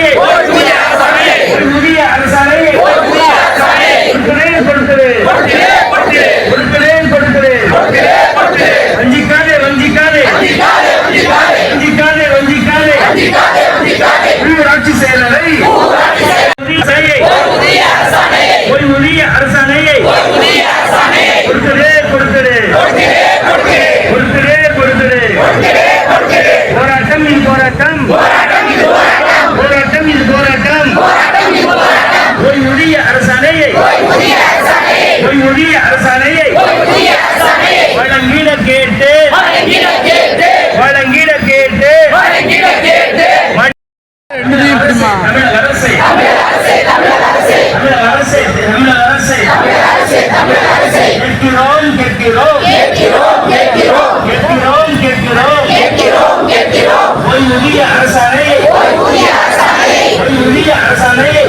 அரசாணையை புதிய அரசாணையை கொடுக்கிறேன் வஞ்சிக்காதே உள்ளூராட்சி செயலரை புதிய அரசாணையை கொடுக்கிறேன் போராட்டம் இது போராட்டம் புதிய அரசாணையை வழங்கிட கேட்டு தமிழக அரசை கேட்கிறோம் புதிய அரசாணையை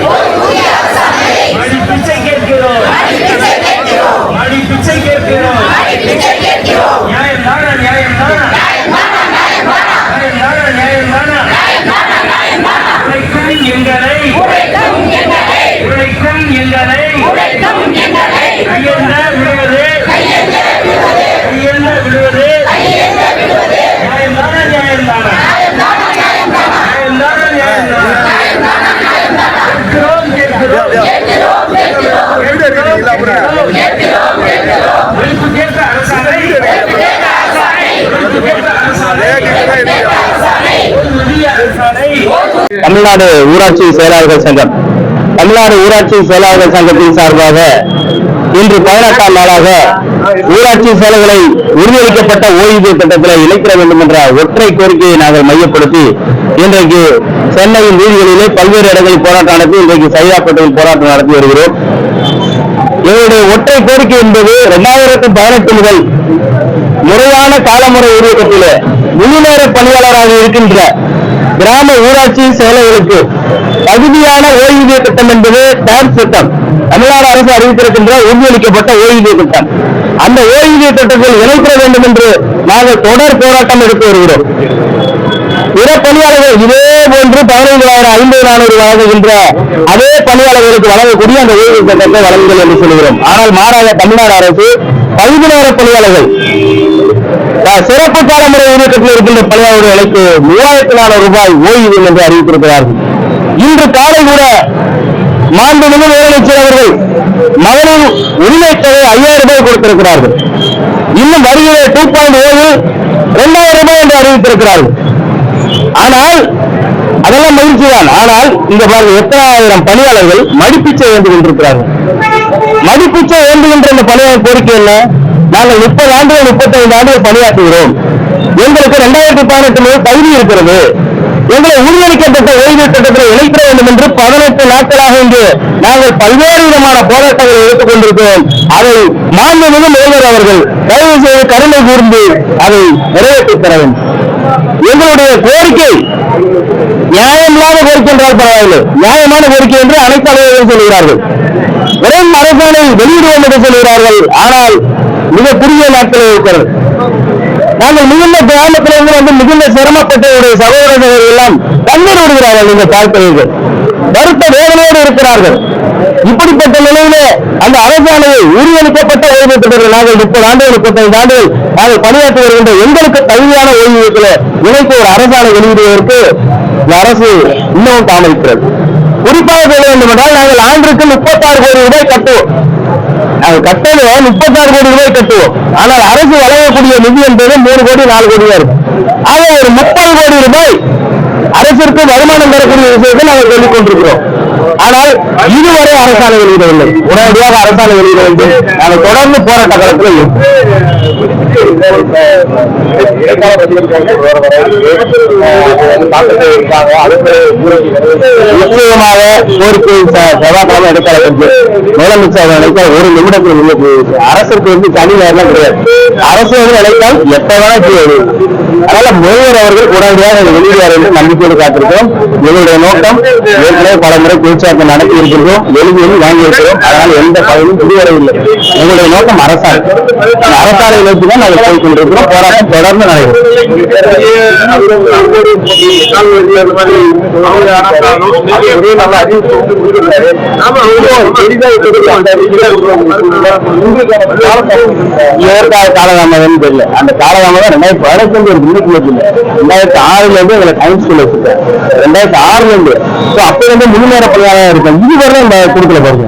மடி பிச்சை கேட்கிறோம் நியாயம் உழைக்கும் எங்களை கையென்ன விடுவது தமிழ்நாடு ஊராட்சி செயலாளர்கள் சங்கம் தமிழ்நாடு ஊராட்சி செயலாளர்கள் சங்கத்தின் சார்பாக இன்று 18ஆம் நாளாக ஊராட்சி செயலர்களை உறுதியளிக்கப்பட்ட ஓய்வூதிய திட்டத்தில் இணைக்க வேண்டும் என்ற ஒற்றை கோரிக்கையை நாங்கள் மையப்படுத்தி இன்றைக்கு சென்னையின் வீதிகளிலே பல்வேறு இடங்களில் போராட்டம் நடத்தி இன்றைக்கு சைதாப்பேட்டையில் போராட்டம் நடத்தி வருகிறோம். எங்களுடைய ஒற்றை கோரிக்கை என்பது 2018 முதல் முறையான காலமுறை ஊதியத்திலே முழு நேர பணியாளராக இருக்கின்ற கிராம ஊராட்சி செயலர்களுக்கு தகுதியான ஓய்வூதிய திட்டம் என்பது டாக்ஸ் திட்டம். தமிழ்நாடு அரசு அறிவித்திருக்கின்ற உறுதியளிக்கப்பட்ட ஓய்வூதிய திட்டம். அந்த ஓய்வூதிய திட்டத்தில் இணைக்க வேண்டும் என்று நாங்கள் தொடர் போராட்டம் எடுத்து வருகிறோம். பிற பணியாளர்கள் இதே போன்று 15,500 வழங்குகின்ற அதே பணியாளர்களுக்கு வழங்கக்கூடிய அந்த ஓய்வூதிய திட்டத்தை வழங்குங்கள் என்று சொல்கிறோம். ஆனால் மாறாக தமிழ்நாடு அரசு பகுதி நேர பணியாளர்கள் சிறப்பு காலமுறை ஊதியத்தில் இருக்கின்ற பணியாளர்களுக்கு 3,400 ரூபாய் ஓய்வூதியம் என்று அறிவித்திருக்கிறார்கள். இன்று காலை கூட மாண்புமிகு முதலமைச்சர் அவர்கள் மகளிர் உரிமை தொகை 5,000 ரூபாய் கொடுத்திருக்கிறார்கள். இன்னும் வருகிற 2.7 2,000 ரூபாய் என்று அறிவித்திருக்கிறார்கள். ஆனால் அதெல்லாம் மகிழ்ச்சி தான். ஆனால் இந்த பாருங்க எத்தனை ஆயிரம் பணியாளர்கள் மடிப்பிச்சை வேண்டு கொண்டிருக்கிறார்கள். மடிப்பிச்சை வேண்டுகின்ற இந்த பணியாளர் கோரிக்கை என்ன? நாங்கள் 30 ஆண்டுகள் 35 ஆண்டுகள் பணியாற்றுகிறோம். எங்களுக்கு 2018 முதல் தகுதி இருக்கிறது. எங்களை உறுதியளிக்கப்பட்ட ஓய்வூதிய திட்டத்தில் இணைக்க வேண்டும் என்று 18 நாட்களாக இங்கு நாங்கள் பல்வேறு விதமான போராட்டங்களை எடுத்துக் கொண்டிருக்கிறோம். அதை மாண்புமிகு முதல்வர் அவர்கள் தயவு செய்து கருணை கூர்ந்து அதை நிறைவேற்றித் தர வேண்டும். எங்களுடைய கோரிக்கை நியாயமில்லாத கோரிக்கை என்றால் பரவாயில்லை, நியாயமான கோரிக்கை என்று அனைத்து அலுவலர்கள் சொல்கிறார்கள். வெறும் அரசாணை வெளியிடுவோம் என்று சொல்கிறார்கள். ஆனால் மிக குறுகிய நாட்களில் இருக்கிறது. நாங்கள் மிகுந்த கிராமத்திலிருந்து வந்து மிகுந்த சிரமப்பட்டவருடைய சகோதரர்கள் எல்லாம் கண்ணீர் விடுகிறார்கள். நீங்கள் பார்க்கிறீர்கள், வருத்த வேதனையோடு இருக்கிறார்கள். இப்படிப்பட்ட நிலையிலே அந்த அரசாணையை உறுதியளிக்கப்பட்ட ஓய்வூதியத்தில் நாங்கள் 30 ஆண்டுகள் 35 ஆண்டுகள் நாங்கள் பணியாற்றி வருகின்ற எங்களுக்கு தகுதியான ஓய்வூதியத்தில் இணைக்க ஒரு அரசாணை வெளியிடுவதற்கு அரசு இன்னும் தாமதிக்கிறது. குறிப்பாக சொல்ல வேண்டும் என்றால் நாங்கள் ஆண்டுக்கு 36 கோடி ரூபாய் கட்டுவோம். நாங்கள் கட்டணம் 36 கோடி ரூபாய் கட்டுவோம். ஆனால் அரசு வழங்கக்கூடிய நிதி என்பது 3 கோடி 4 கோடியா இருக்கும். ஆக ஒரு 30 கோடி ரூபாய் அரசிற்கு வருமானம் பெறக்கூடிய விஷயத்தை நாங்கள் சொல்லிக் கொண்டிருக்கிறோம். ஆனால் இதுவரை அரசாணை வெளியிடவில்லை. உடனடியாக அரசாணை வெளியிட வேண்டும். நாங்கள் தொடர்ந்து போராட்ட களத்தில் நிச்சயமாக கோரிக்கை செவ்வாய்க்கிழமை எடுக்கிறது. முதலமைச்சர் நினைத்தால் ஒரு நிமிடத்தில் அரசுக்கு தனி நேரம் கிடையாது. அரசு நினைத்தால் எப்ப செய்ய. அதனால முதல்வர் அவர்கள் உடனடியாக வெளியிடுவார் என்று நம்பிக்கையோடு காத்திருக்கிறோம். எங்களுடைய நோக்கம் ஏற்கனவே பல முறை பேச்சுவார்த்தை நடத்தி இருக்கின்றோம், எழுதி வாங்கி இருக்கிறோம். அதனால் எந்த பதவியும் முடிவடையவில்லை. எங்களுடைய நோக்கம் அரசாணை. அரசாணை நோக்கி தான் நாங்கள் போய் கொண்டிருக்கிறோம். போராட்டம் தொடர்ந்து காலதாமதம் தெரியல. அந்த காலதாமதம் 2015 ஒரு முன்னுக்கு இல்லை. 2006 எங்களை டைம் ஸ்கூல் வச்சுட்டேன். 2006 அப்ப முழு நேர பணியாளர் இருக்கேன். இதுவரை இந்த கொடுக்கல பாருங்க.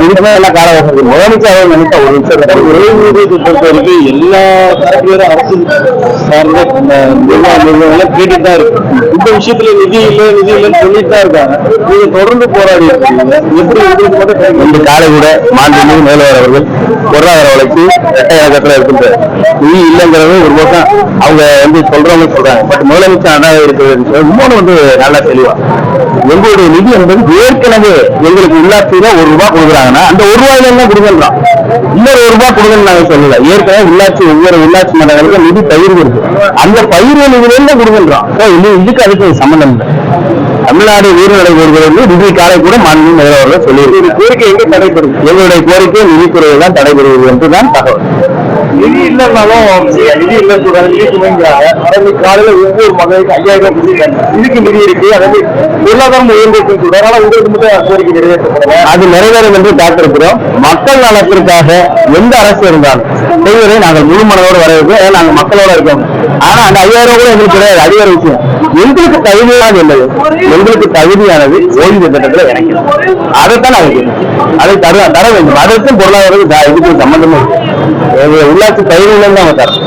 இதுக்குமே எல்லாம் காலவாசம் முதலமைச்சர் நினைச்சா ஒரு நிமிஷம் ஓய்வூதியத்தை பொறுத்த வரைக்கும் எல்லா தரப்பினரும் அரசு சார்ந்த நிர்வாகம் கேட்டுட்டு தான் இருக்கு. இந்த விஷயத்துல நிதி இல்லைன்னு சொல்லிட்டு தான் இருக்காங்க. நீங்க தொடர்ந்து போராடி எப்படி இந்த காலை கூட மாண்புமிகு மேலவர் அவர்கள் பொருளாதார வளர்ச்சி இரட்டை இலக்கத்துல இருக்கின்ற நிதி இல்லைங்கிறது ஒரு பக்கம் அவங்க சொல்றவங்க சொல்றாங்க. பட் முதலமைச்சர் அண்ணாவே இருக்கிறது இன்னொன்று நல்லா தெளிவா எங்களுடைய நிதி என்பது ஏற்கனவே எங்களுக்கு உள்ளாட்சியில ₹1 கொடுக்குறாங்கன்னா அந்த ₹1 எல்லாம் கொடுக்கலாம். இன்னொரு ₹1 கொடுக்கணும்னு நாங்க சொல்லல. ஏற்கனவே உள்ளாட்சி ஒவ்வொரு உள்ளாட்சி மன்றங்களுக்கு நிதி பகிர்வு இருக்கு. அந்த பகிர்வு நிதியில கொடுக்கின்றோம். இதுக்கு அதுக்கு சம்பந்தம் இல்லை. தமிழ்நாடு ஊர்நடை போடுவது நிதி காலை கூட மாண்பு முதல்வர்கள் சொல்லியிருக்கு. கோரிக்கை எங்க தடைபெறும்? எங்களுடைய கோரிக்கை நிதித்துறையை தான் தடைபெறுவது என்றுதான் தகவல். நிதி இல்லைன்னாலும் நிதி இல்லை சொல்றாங்க, நிதி சுமைங்கிறாங்க. அதே காலையில ஒவ்வொரு மகளுக்கு 5000 இதுக்கு நிதி இருக்கு. அதே பொருளாதாரம் உயர்ந்திருக்கு சொல்றாங்க. ஆனா உங்களுக்கு மட்டும் கோரிக்கை நிறைவேற்றப்படல. அது நிறைவேறும் என்று காத்திருக்கிறோம். மக்கள் நலத்திற்காக எந்த அரசு இருந்தாலும் செய்வதை நாங்கள் முழு மனதோடு வரவேற்கிறோம். நாங்கள் மக்களோட இருக்கோம். ஆனா அந்த 5000 கூட எங்களுக்கு கிடையாது. அது வேற விஷயம். எங்களுக்கு தகுதியானது என்னது? எங்களுக்கு தகுதியானது ஓய்வு திட்டத்துல இணைக்கணும். அதைத்தான் நாங்கள் அதை தர வேண்டும். அதற்கும் பொருளாதார இதுக்கு சம்பந்தமும் உள்ளாட்சி தகுதியிலிருந்து அவங்க தரோம்.